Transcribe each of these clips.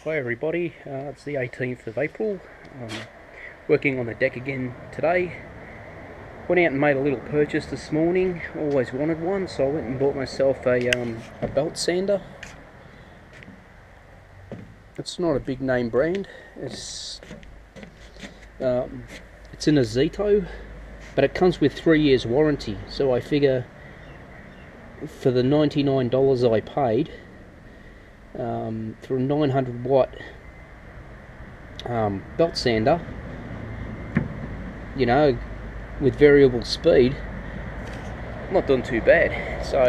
Hi everybody, it's the 18th of April. Working on the deck again today. Went out and made a little purchase this morning. Always wanted one, so I went and bought myself a belt sander. It's not a big name brand. It's an Azito, but it comes with 3 years warranty. So I figure for the $99 I paid, for a 900 watt belt sander, you know, with variable speed, not doing too bad. So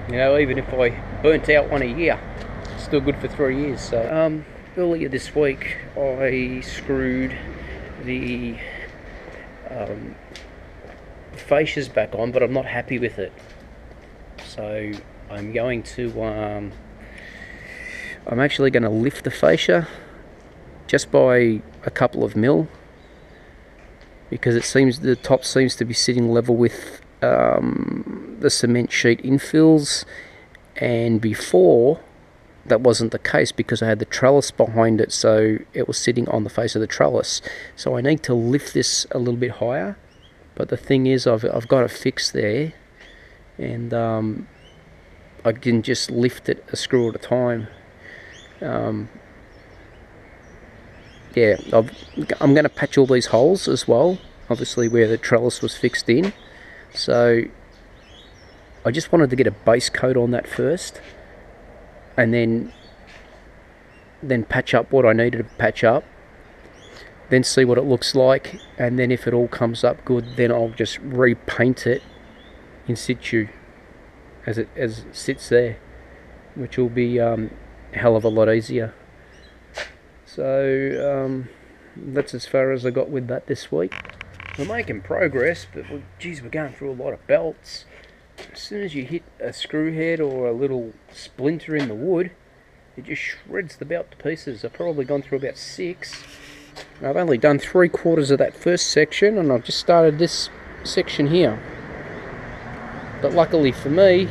you know, even if I burnt out one a year, it's still good for 3 years. So earlier this week I screwed the fascias back on, but I'm not happy with it, so I'm going to I'm actually going to lift the fascia just by a couple of mil, because it seems the top seems to be sitting level with the cement sheet infills, and before that wasn't the case because I had the trellis behind it, so it was sitting on the face of the trellis. So I need to lift this a little bit higher, but the thing is I've got it fixed there, and I can just lift it a screw at a time. Yeah, I'm going to patch all these holes as well, obviously where the trellis was fixed in. So I just wanted to get a base coat on that first, and then patch up what I needed to patch up, then see what it looks like, and then if it all comes up good, then I'll just repaint it in situ as it sits there, which will be a hell of a lot easier. So that's as far as I got with that this week. We're making progress, but geez, we're going through a lot of belts. As soon as you hit a screw head or a little splinter in the wood, it just shreds the belt to pieces. I've probably gone through about 6. I've only done 3/4 of that first section, and I've just started this section here. But luckily for me,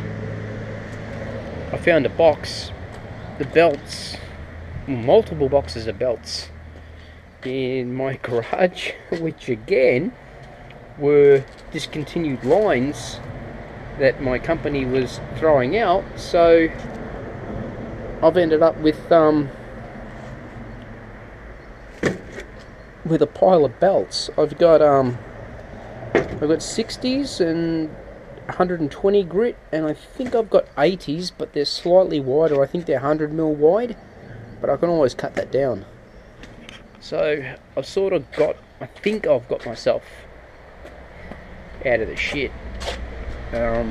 I found a box, the belts, multiple boxes of belts in my garage, which again were discontinued lines that my company was throwing out. So I've ended up with a pile of belts. I've got 60s and 120 grit, and I think I've got 80s, but they're slightly wider. I think they're 100 mil wide, but I can always cut that down. So I've sort of got, I think I've got myself out of the shit. I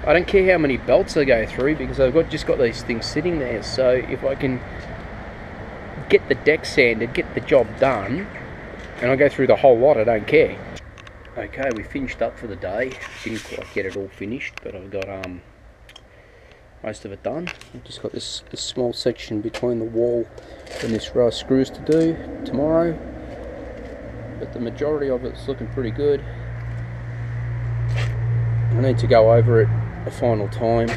don't care how many belts I go through, because I've just got these things sitting there. So if I can get the deck sanded, get the job done, and I go through the whole lot, I don't care. Okay, we finished up for the day. Didn't quite get it all finished, but I've got most of it done. I've just got this small section between the wall and this row of screws to do tomorrow, but the majority of it's looking pretty good. I need to go over it a final time.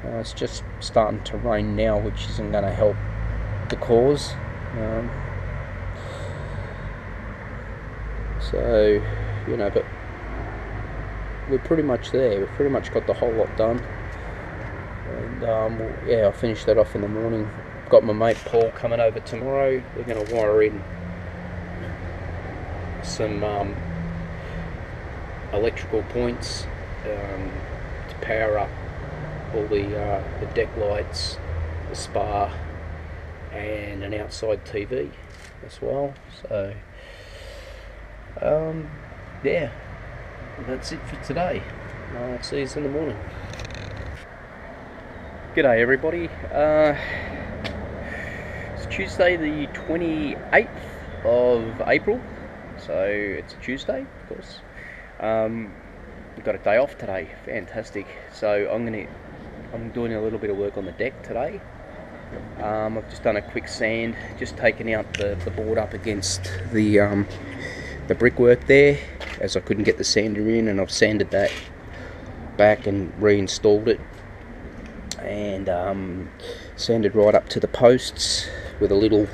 It's just starting to rain now, which isn't going to help the cause. So, you know, but we're pretty much there. We've pretty much got the whole lot done. And yeah, I'll finish that off in the morning. Got my mate Paul coming over tomorrow. We're going to wire in some electrical points to power up all the deck lights, the spa, and an outside TV as well. So yeah, that's it for today. I'll see you in the morning. G'day everybody. It's Tuesday the 28th of April, so it's a Tuesday, of course. We've got a day off today. Fantastic. So I'm doing a little bit of work on the deck today. I've just done a quick sand, just taken out the board up against the brickwork there, as I couldn't get the sander in, and I've sanded that back and reinstalled it. and sanded right up to the posts with a little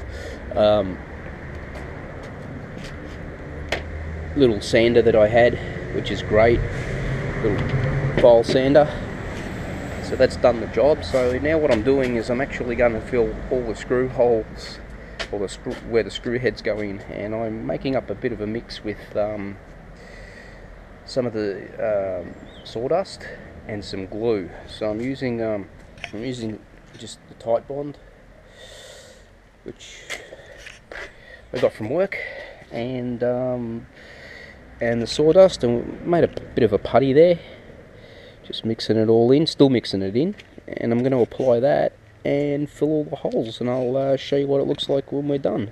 little sander that I had, which is great, little file sander. So that's done the job. So now what I'm doing is I'm actually going to fill all the screw holes, or where the screw heads go in, and I'm making up a bit of a mix with some of the sawdust and some glue. So I'm using just the Titebond, which I got from work, and the sawdust, and made a bit of a putty there. Just mixing it all in, still mixing it in, and I'm going to apply that and fill all the holes, and I'll show you what it looks like when we're done.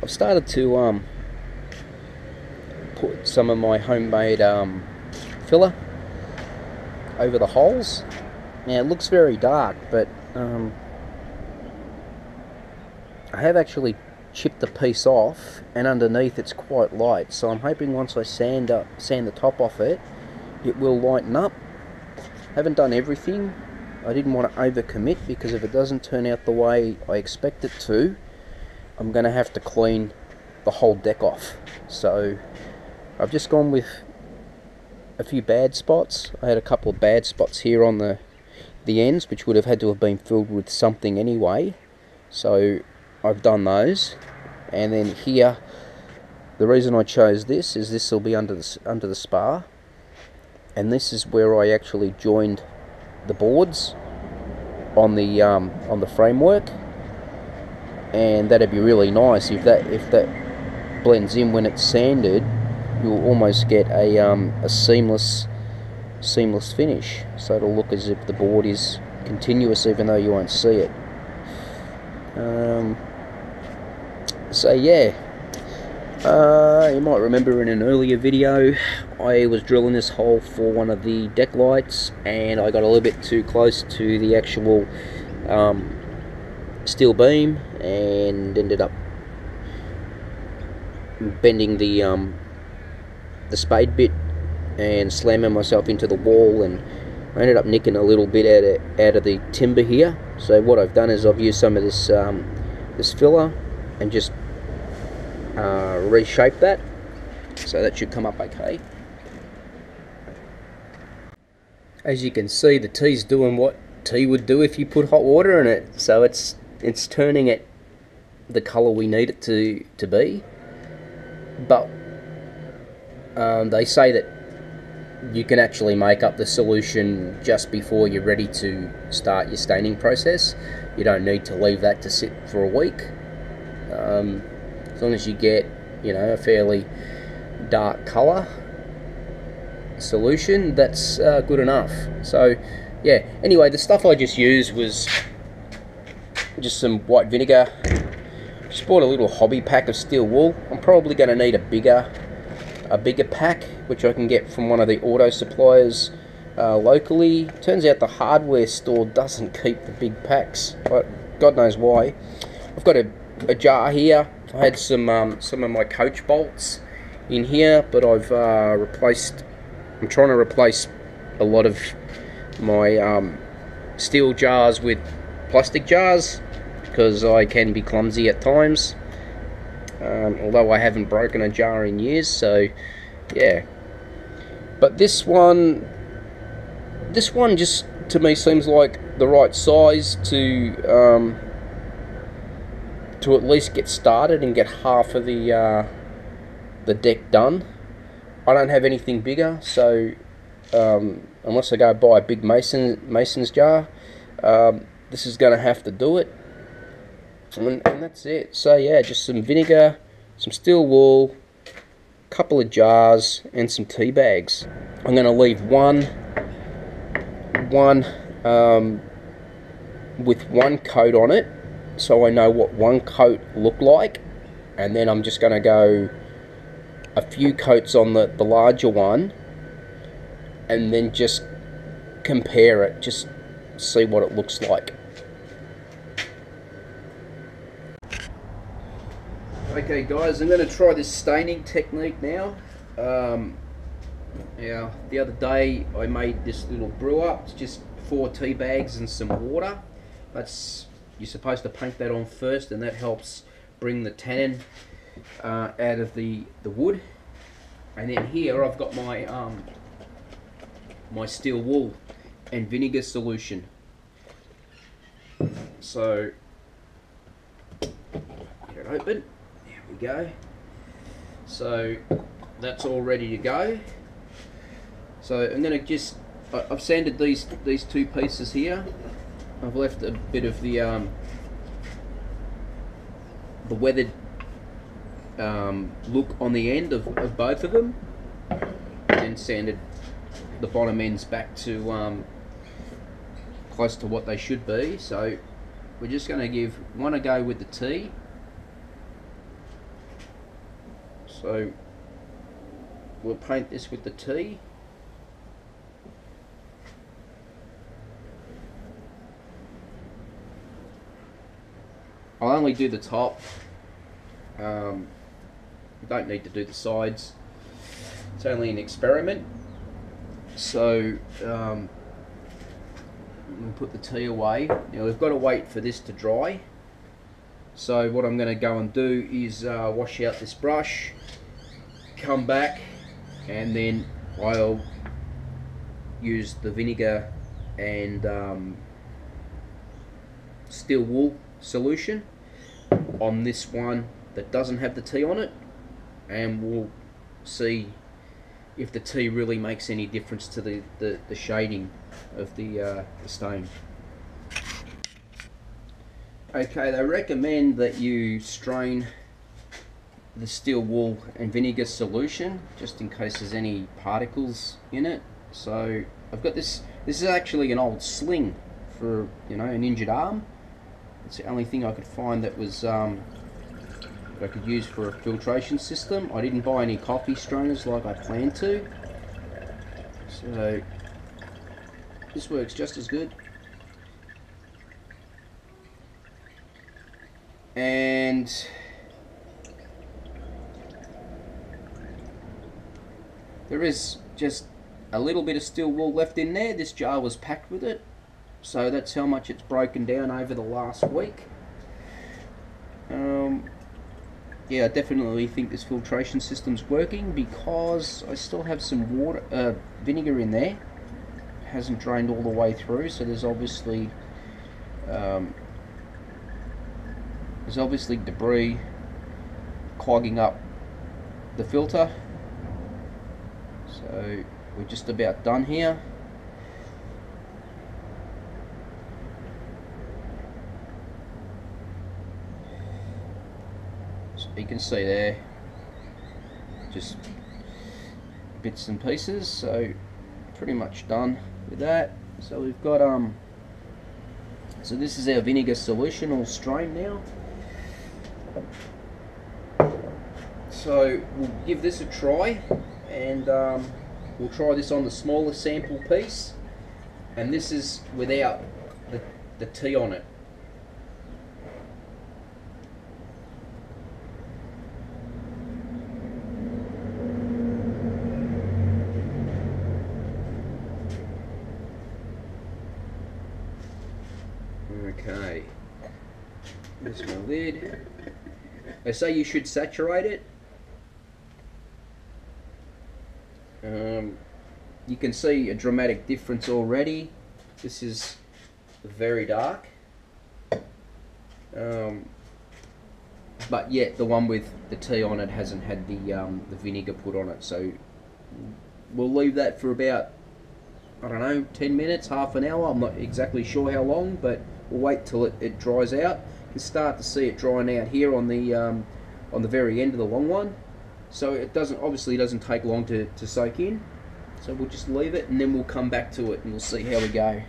I've started to put some of my homemade filler over the holes. Now it looks very dark, but I have actually chipped the piece off, and underneath it's quite light, so I'm hoping once I sand the top off it, it will lighten up. Haven't done everything. I didn't want to overcommit, because if it doesn't turn out the way I expect it to, I'm going to have to clean the whole deck off. So I've just gone with a few bad spots. I had a couple of bad spots here on the ends, which would have had to have been filled with something anyway, so I've done those. And then here, the reason I chose this is this will be under the spar, and this is where I actually joined the boards on the framework, and that'd be really nice if that blends in when it's sanded. You'll almost get a seamless finish, so it'll look as if the board is continuous even though you won't see it. So yeah, you might remember in an earlier video I was drilling this hole for one of the deck lights, and I got a little bit too close to the actual steel beam and ended up bending the spade bit and slamming myself into the wall, and I ended up nicking a little bit out of the timber here. So what I've done is I've used some of this this filler and just reshape that, so that should come up okay. As you can see, the tea's doing what tea would do if you put hot water in it, so it's turning it the colour we need it to be. But they say that you can actually make up the solution just before you're ready to start your staining process. You don't need to leave that to sit for a week. As long as you get, you know, a fairly dark colour solution, that's good enough. So yeah, anyway, the stuff I just used was just some white vinegar. Just bought a little hobby pack of steel wool. I'm probably going to need a bigger pack, which I can get from one of the auto suppliers locally. Turns out the hardware store doesn't keep the big packs, but God knows why. I've got a jar here. I had some of my coach bolts in here, but I'm trying to replace a lot of my steel jars with plastic jars, because I can be clumsy at times, although I haven't broken a jar in years. So yeah, but this one just to me seems like the right size to at least get started and get half of the deck done. I don't have anything bigger, so unless I go buy a big mason's jar, this is going to have to do it, and that's it. So yeah, just some vinegar, some steel wool, a couple of jars, and some tea bags. I'm going to leave one with one coat on it, so I know what one coat looked like, and then I'm just going to go a few coats on the larger one, and then just compare it, just see what it looks like. Okay guys, I'm going to try this staining technique now, and Now, the other day I made this little brew up. It's just 4 tea bags and some water. You're supposed to paint that on first, and that helps bring the tannin out of the wood. And then here I've got my my steel wool and vinegar solution. So get it open. There we go. So that's all ready to go. So I'm going to I've sanded these 2 pieces here. I've left a bit of the weathered look on the end of both of them, and sanded the bottom ends back to close to what they should be. So we're just going to give one a go with the tea. So we'll paint this with the tea. I'll only do the top. You don't need to do the sides. It's only an experiment. So we'll put the tea away. Now we've got to wait for this to dry. So what I'm going to go and do is wash out this brush, come back, and then I'll use the vinegar and steel wool solution on this one that doesn't have the tea on it, and we'll see if the tea really makes any difference to the shading of the stain. Okay, they recommend that you strain the steel wool and vinegar solution just in case there's any particles in it. So I've got this is actually an old sling for, you know, an injured arm. It's the only thing I could find that was that I could use for a filtration system. I didn't buy any coffee strainers like I planned to, so this works just as good. And there is just a little bit of steel wool left in there. This jar was packed with it, so that's how much it's broken down over the last week. Yeah, I definitely think this filtration system's working, because I still have some water, vinegar in there. It hasn't drained all the way through, so there's obviously debris clogging up the filter. So we're just about done here. You can see there just bits and pieces, so pretty much done with that. So we've got so this is our vinegar solution all strained now. So we'll give this a try, and we'll try this on the smaller sample piece, and this is without the tea on it. Okay, there's my lid. They say you should saturate it. You can see a dramatic difference already. This is very dark, but yet the one with the tea on it hasn't had the vinegar put on it. So we'll leave that for about, I don't know, 10 minutes, half an hour. I'm not exactly sure how long, but we'll wait till it dries out. You can start to see it drying out here on the very end of the long one. So it obviously doesn't take long to soak in. So we'll just leave it, and then we'll come back to it and we'll see how we go.